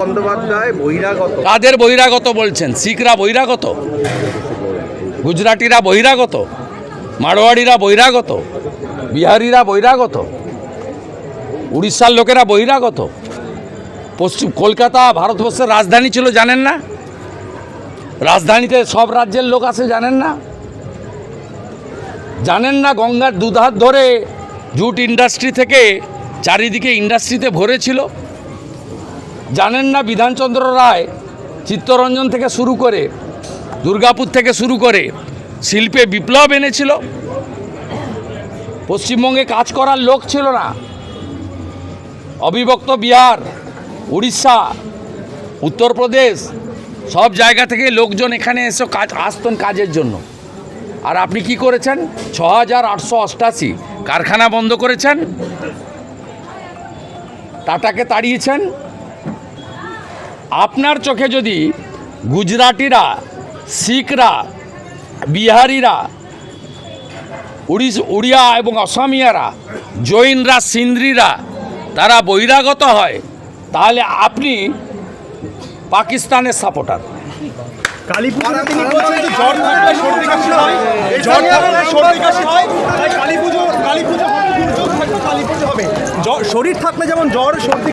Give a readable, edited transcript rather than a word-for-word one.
বন্দ্যোপাধ্যায় বহিরাগত। কাদের বহিরাগত বলছেন? শিখরা বহিরাগত, গুজরাটিরা বহিরাগত, মারোয়াড়িরা বহিরাগত, বিহারিরা বহিরাগত, উড়িষ্যার লোকেরা বহিরাগত। পশ্চিম কলকাতা ভারতবর্ষের রাজধানী ছিল, জানেন না? রাজধানীতে সব রাজ্যের লোক আছে, জানেন না? জানেন না গঙ্গার দুধার ধরে জুট ইন্ডাস্ট্রি থেকে চারিদিকে ইন্ডাস্ট্রিতে ভরেছিল? জানেন না বিধানচন্দ্র রায় চিত্তরঞ্জন থেকে শুরু করে দুর্গাপুর থেকে শুরু করে শিল্পে বিপ্লব এনেছিল? পশ্চিমবঙ্গে কাজ করার লোক ছিল না। অবিভক্ত বিহার, উড়িষ্যা, উত্তরপ্রদেশ সব জায়গা থেকে লোকজন এখানে এসে আসতেন কাজের জন্য। আর আপনি কি করেছেন? ৬,৮৮৮ কারখানা বন্ধ করেছেন, টাটাকে তাড়িয়েছেন। আপনার চোখে যদি গুজরাটিরা, শিখরা, বিহারিরা, উড়িয়া এবং অসমিয়ারা, জৈনরা, সিন্ধ্রিরা তারা বহিরাগত হয়, তাহলে আপনি পাকিস্তানের সাপোর্টার। কালীপুজোতে তিনি বলছেন যে জ্বর থাকলে সর্দি কাশি হয়, জ্বর থাকলে সর্দি কাশি হয়, তাই কালীপুজো হবে, শরীর থাকলে যেমন জ্বর সর্দি